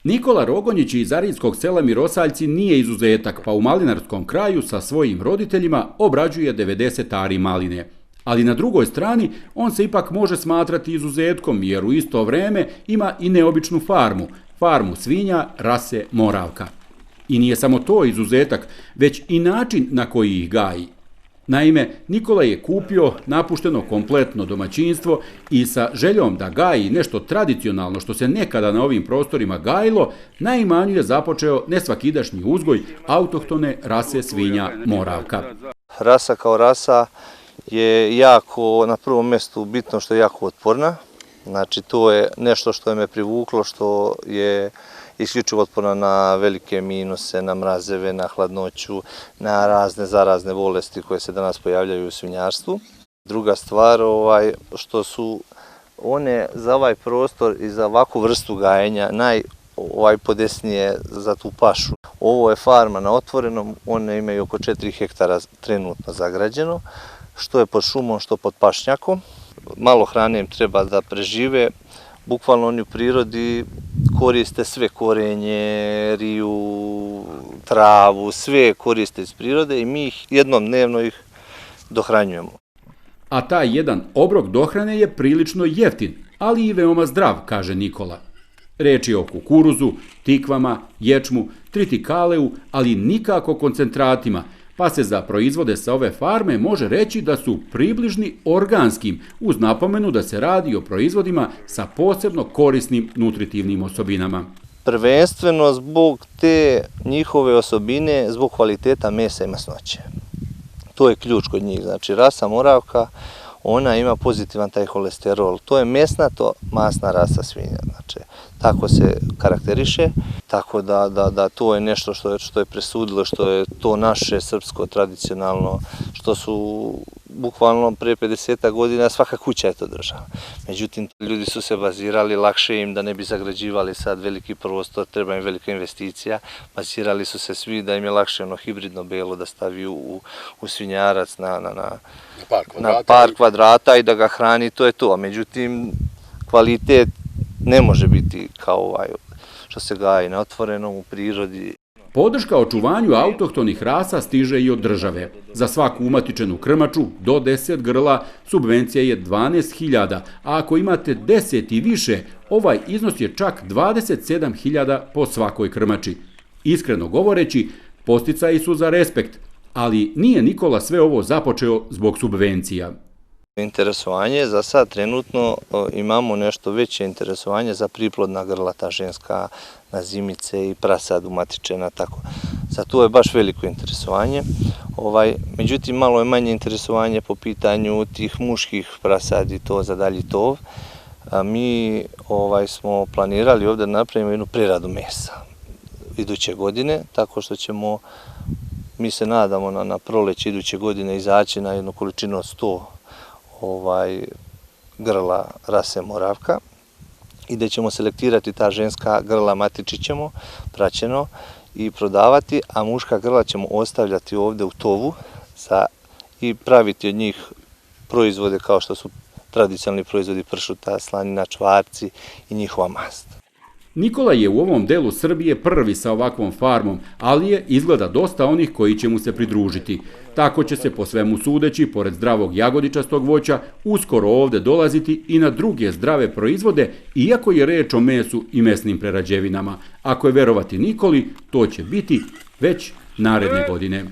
Nikola Rogonjić iz Arinskog sela Mirosaljci nije izuzetak, pa u malinarskom kraju sa svojim roditeljima obrađuje 90 ari maline. Ali na drugoj strani on se ipak može smatrati izuzetkom jer u isto vreme ima i neobičnu farmu svinja rase Moravka. I nije samo to izuzetak, već i način na koji ih gaji. Naime, Nikola je kupio napušteno kompletno domaćinstvo i sa željom da gaji nešto tradicionalno što se nekada na ovim prostorima gajilo, na imanju je započeo nesvakidašnji uzgoj autohtone rase svinja Moravka. Rasa kao rasa je jako, na prvom mjestu bitno što je jako otporna. Znači to je nešto što je me privuklo, što je isključivo otporna na velike minuse, na mrazeve, na hladnoću, na razne zarazne bolesti koje se danas pojavljaju u svinjarstvu. Druga stvar, što su one za ovaj prostor i za ovakvu vrstu gajenja najpodesnije za tu pašu. Ovo je farma na otvorenom, one imaju oko 4 hektara trenutno zagrađeno, što je pod šumom, što pod pašnjakom. Malo hrane im treba da prežive. Bukvalno oni u prirodi koriste sve korenje, riju, travu, sve koriste iz prirode i mi jednom dnevno ih dohranjujemo. A taj jedan obrok dohrane je prilično jeftin, ali i veoma zdrav, kaže Nikola. Reč je o kukuruzu, tikvama, ječmu, tritikaleu, ali nikako koncentratima, pa se za proizvode sa ove farme može reći da su približni organskim, uz napomenu da se radi o proizvodima sa posebno korisnim nutritivnim osobinama. Prvenstveno zbog te njihove osobine, zbog kvaliteta mesa i masnoće. To je ključ kod njih. Znači, rasa Moravka, ona ima pozitivan taj holesterol. To je mesnato-masna rasa svinja. Znači, tako se karakteriše, tako da to je nešto što je presudilo, što je to naše srpsko tradicionalno, što su bukvalno pre 50 godina svaka kuća je to držala. Međutim, ljudi su se bazirali, lakše im da ne bi zagrađivali sad veliki prostor, treba im velika investicija, bazirali su se svi da im je lakše hibridno belo da stavi u svinjarac na par kvadrata i da ga hrani, to je to. Međutim, kvalitet ne može biti kao što se gaji na otvorenom u prirodi. Podrška očuvanju autohtonih rasa stiže i od države. Za svaku umatičenu krmaču do 10 grla subvencija je 12.000, a ako imate 10 i više, ovaj iznos je čak 27.000 po svakoj krmači. Iskreno govoreći, podsticaji su za respekt, ali nije Nikola sve ovo započeo zbog subvencija. Interesovanje, za sad trenutno imamo nešto veće interesovanje za priplodna grla, ta ženska, na zimice i prasad umatičena, tako. Za to je baš veliko interesovanje. Međutim, malo je manje interesovanje po pitanju tih muških prasadi, to za dalji tov. Mi smo planirali ovdje da napravimo jednu preradu mesa iduće godine, tako što ćemo, mi se nadamo na proleće iduće godine izaći na jednu količinu od 100 grla rase Moravka i da ćemo selektirati ta ženska grla, matiči ćemo praćeno i prodavati, a muška grla ćemo ostavljati ovdje u tovu i praviti od njih proizvode kao što su tradicionalni proizvodi pršuta, slanina, čvarci i njihova mast. Nikola je u ovom delu Srbije prvi sa ovakvom farmom, ali je izgleda dosta onih koji će mu se pridružiti. Tako će se po svemu sudeći, pored zdravog jagodičastog voća, uskoro ovdje dolaziti i na druge zdrave proizvode, iako je reč o mesu i mesnim prerađevinama. Ako je verovati Nikoli, to će biti već naredne godine.